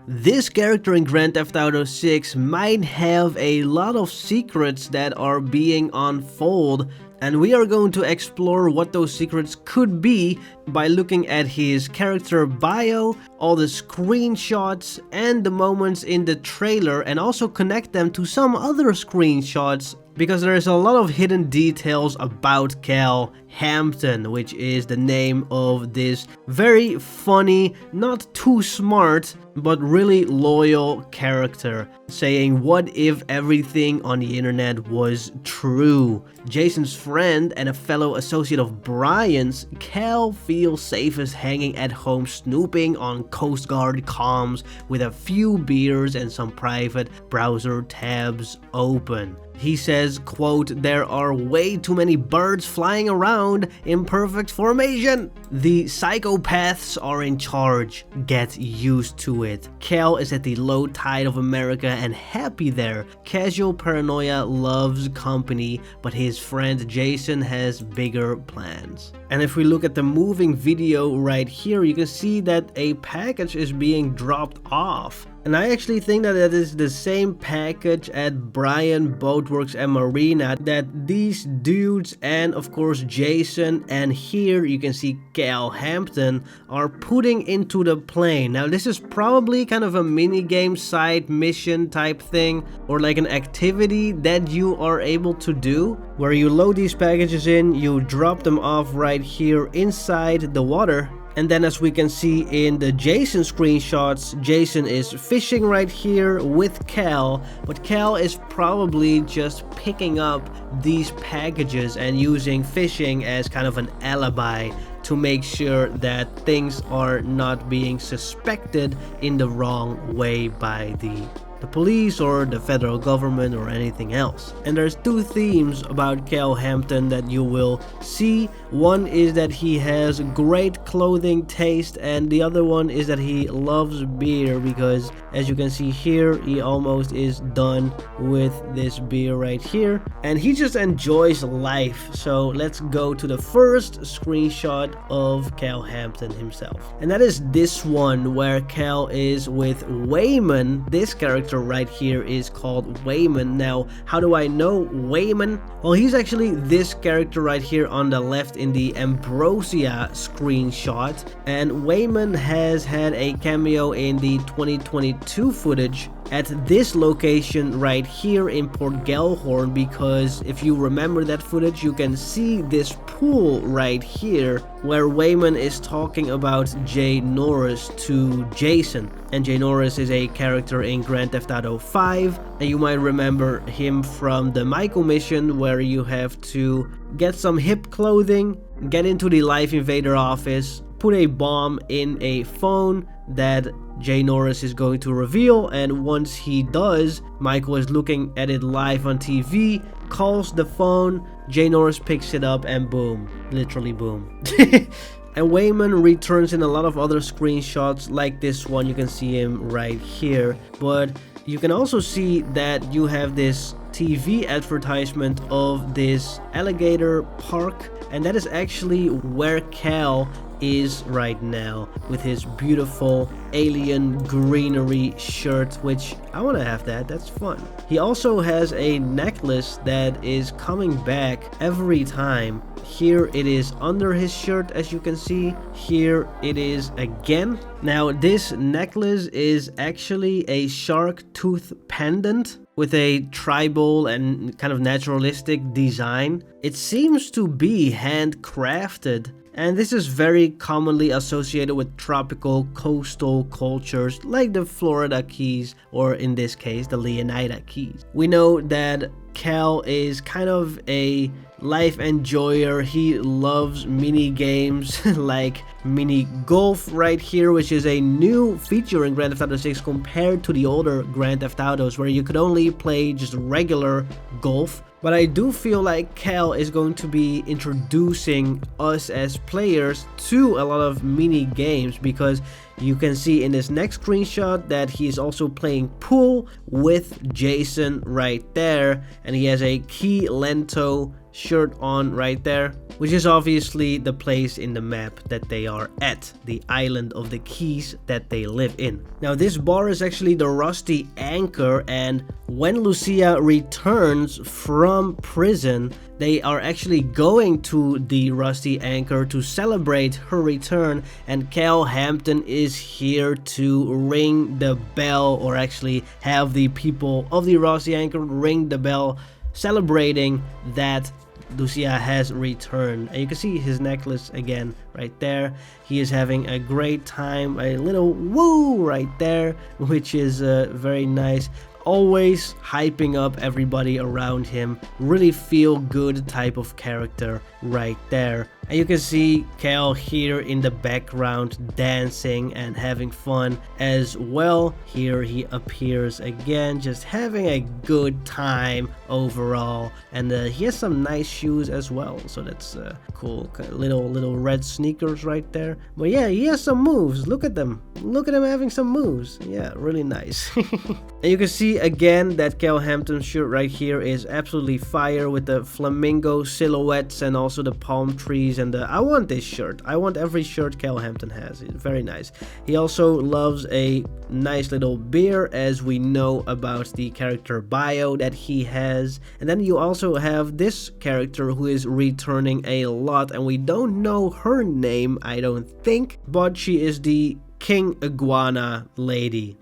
This character in Grand Theft Auto 6 might have a lot of secrets that are being unfolded, and we are going to explore what those secrets could be by looking at his character bio, all the screenshots and the moments in the trailer, and also connect them to some other screenshots, because there's a lot of hidden details about Cal Hampton, which is the name of this very funny, not too smart, but really loyal character, saying what if everything on the internet was true. Jason's friend and a fellow associate of Brian's, Cal feels safest hanging at home snooping on Coast Guard comms with a few beers and some private browser tabs open. He says, quote, "There are way too many birds flying around in perfect formation. The psychopaths are in charge. Get used to it. Cal is at the low tide of America and happy there. Casual paranoia loves company, but his friend Jason has bigger plans." And if we look at the moving video right here, you can see that a package is being dropped off. And I actually think that that is the same package at Brian Boatworks and Marina that these dudes and of course Jason and here you can see Cal Hampton are putting into the plane. Now this is probably kind of a mini game side mission type thing, or like an activity that you are able to do where you load these packages in, you drop them off right here inside the water. And then as we can see in the Jason screenshots, Jason is fishing right here with Cal, but Cal is probably just picking up these packages and using fishing as kind of an alibi to make sure that things are not being suspected in the wrong way by the police or the federal government or anything else. And there's two themes about Cal Hampton that you will see. One is that he has great clothing taste, and the other one is that he loves beer, because as you can see here, he almost is done with this beer right here, and he just enjoys life. So let's go to the first screenshot of Cal Hampton himself, and that is this one where Cal is with Wayman. This character right here is called Wayman. Now, how do I know Wayman? Well, he's actually this character right here on the left in the Ambrosia screenshot, and Wayman has had a cameo in the 2022 footage at this location right here in Port Gellhorn, because if you remember that footage, you can see this pool right here where Wayman is talking about Jay Norris to Jason. And Jay Norris is a character in Grand Theft Auto 5, and you might remember him from the Michael mission where you have to get some hip clothing, get into the Life Invader office, put a bomb in a phone that Jay Norris is going to reveal, and once he does, Michael is looking at it live on TV, calls the phone, Jay Norris picks it up, and boom, literally boom. And Wayman returns in a lot of other screenshots like this one. You can see him right here, but you can also see that you have this TV advertisement of this alligator park, and that is actually where Cal is right now with his beautiful alien greenery shirt, which I want to have that. That's fun. He also has a necklace that is coming back every time. Here it is under his shirt, as you can see. Here it is again. Now this necklace is actually a shark tooth pendant with a tribal and kind of naturalistic design. It seems to be handcrafted, and this is very commonly associated with tropical coastal cultures like the Florida Keys, or in this case the Leonida Keys. We know that Cal is kind of a life enjoyer. He loves mini games like mini golf right here, which is a new feature in Grand Theft Auto 6 compared to the older Grand Theft Autos where you could only play just regular golf. But I do feel like Cal is going to be introducing us as players to a lot of mini games, because you can see in this next screenshot that he is also playing pool with Jason right there, and he has a Key Lento shirt on right there, which is obviously the place in the map that they are at, the island of the keys that they live in. Now this bar is actually the Rusty Anchor, and when Lucia returns from prison, they are actually going to the Rusty Anchor to celebrate her return, and Cal Hampton is here to ring the bell, or actually have the people of the Rusty Anchor ring the bell, celebrating that Lucia has returned. And you can see his necklace again right there. He is having a great time, a little woo right there, which is very nice. Always hyping up everybody around him. Really feel good type of character right there. And you can see Cal here in the background dancing and having fun as well. Here he appears again, just having a good time overall. And he has some nice shoes as well, so that's cool. Little red sneakers right there. But yeah, he has some moves. Look at them. Look at him having some moves. Yeah, really nice. And you can see again that Cal Hampton's shirt right here is absolutely fire, with the flamingo silhouettes and also the palm trees. And I want this shirt. I want every shirt Cal Hampton has. It's very nice. He also loves a nice little beer, as we know about the character bio that he has. And then you also have this character who is returning a lot, and we don't know her name, I don't think, but she is the King Iguana lady.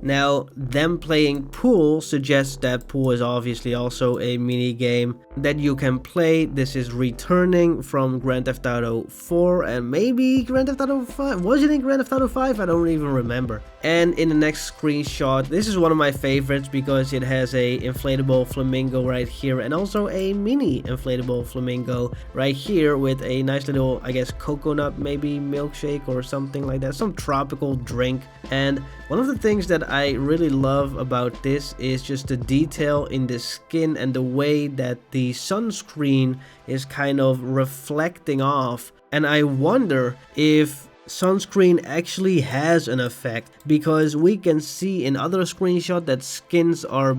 Now, them playing pool suggests that pool is obviously also a mini game that you can play. This is returning from Grand Theft Auto 4 and maybe Grand Theft Auto 5. Was it in Grand Theft Auto 5? I don't even remember. And in the next screenshot, this is one of my favorites because it has a inflatable flamingo right here, and also a mini inflatable flamingo right here with a nice little, I guess, coconut maybe milkshake or something like that, some tropical drink. And one of the things that I really love about this is just the detail in the skin and the way that the sunscreen is kind of reflecting off. And I wonder if sunscreen actually has an effect, because we can see in other screenshots that skins are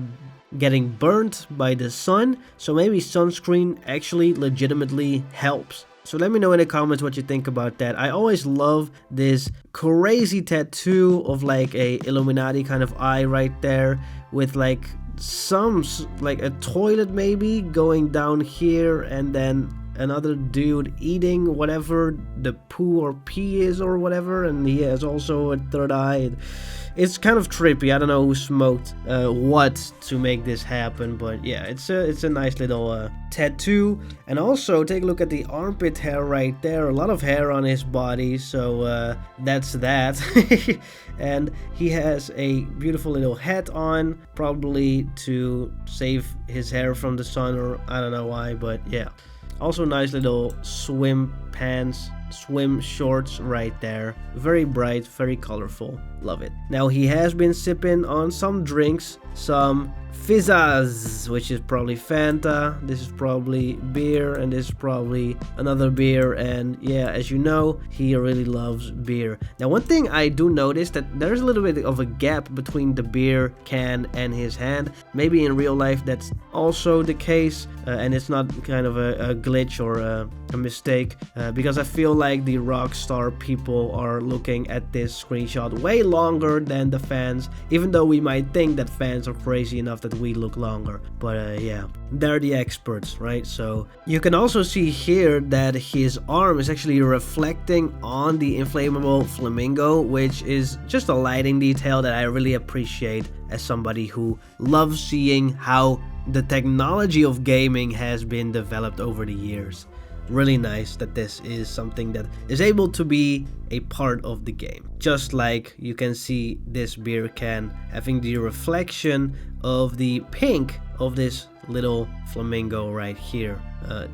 getting burnt by the sun, so maybe sunscreen actually legitimately helps. So let me know in the comments what you think about that. I always love this crazy tattoo of like a Illuminati kind of eye right there, with like like a toilet maybe going down here, and then another dude eating whatever the poo or pee is or whatever, and he has also a third eye. It's kind of trippy. I don't know who smoked what to make this happen, but yeah, it's a nice little tattoo. And also take a look at the armpit hair right there. A lot of hair on his body, so that's that. And he has a beautiful little hat on, probably to save his hair from the sun, or I don't know why, but yeah. Also nice little swim pants, swim shorts right there. Very bright, very colorful. Love it. Now he has been sipping on some drinks, some fizzas, which is probably Fanta. This is probably beer, and this is probably another beer. And yeah, as you know, he really loves beer. Now one thing I do notice that there's a little bit of a gap between the beer can and his hand. Maybe in real life that's also the case, and it's not kind of a glitch or a mistake, because I feel like the Rockstar people are looking at this screenshot way longer than the fans, even though we might think that fans are crazy enough that we look longer. But yeah, they're the experts, right? So you can also see here that his arm is actually reflecting on the inflatable flamingo, which is just a lighting detail that I really appreciate as somebody who loves seeing how the technology of gaming has been developed over the years. Really nice that this is something that is able to be a part of the game. Just like you can see this beer can having the reflection of the pink of this little flamingo right here.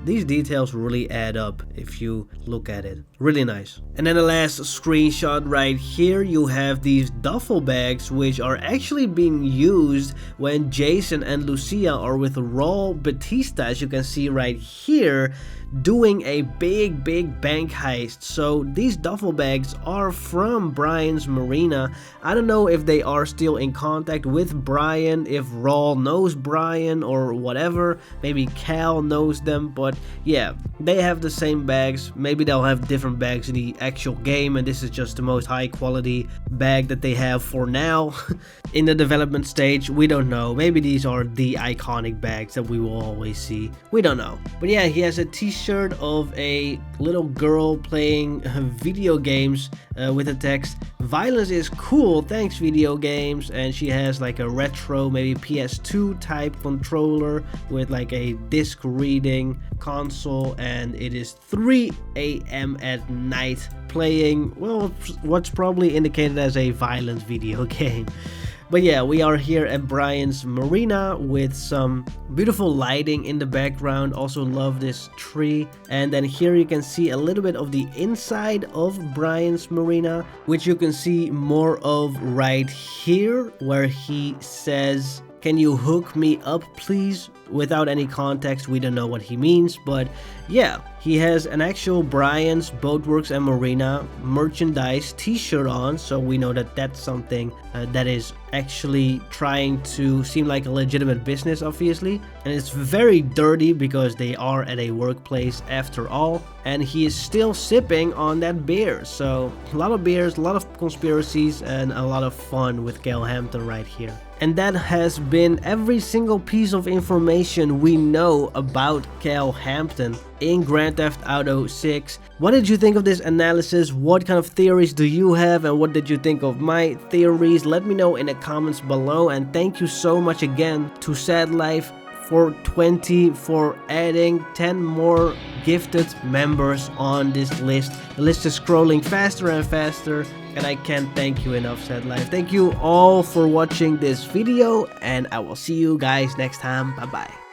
These details really add up if you look at it. Really nice. And then the last screenshot right here, you have these duffel bags, which are actually being used when Jason and Lucia are with Raul Batista, as you can see right here, doing a big bank heist. So these duffel bags are from Brian's marina. I don't know if they are still in contact with Brian, if Raul knows Brian or whatever. Maybe Cal knows them. them, but yeah, they have the same bags. Maybe they'll have different bags in the actual game, and this is just the most high quality bag that they have for now. In the development stage, we don't know. Maybe these are the iconic bags that we will always see. We don't know. But yeah, he has a t-shirt of a little girl playing video games with the text, "Violence is cool, thanks video games." And she has like a retro, maybe PS2 type controller with like a disc reading console, and it is 3 a.m. at night playing, well, what's probably indicated as a violent video game. But yeah, we are here at Brian's marina with some beautiful lighting in the background. Also love this tree. And then here you can see a little bit of the inside of Brian's marina, which you can see more of right here, where he says, "Can you hook me up, please?" Without any context, we don't know what he means, but yeah, he has an actual Brian's Boatworks and Marina merchandise t-shirt on, so we know that that's something that is actually trying to seem like a legitimate business, obviously. And it's very dirty because they are at a workplace after all, and he is still sipping on that beer. So a lot of beers, a lot of conspiracies, and a lot of fun with Hampton right here. And that has been every single piece of information we know about Hampton in Grand Theft Auto 6. What did you think of this analysis? What kind of theories do you have, and what did you think of my theories? Let me know in the comments below, and thank you so much again to Sad Life 420 for adding 10 more gifted members on this list. The list is scrolling faster and faster, and I can't thank you enough, Sad Life. Thank you all for watching this video, and I will see you guys next time. Bye bye.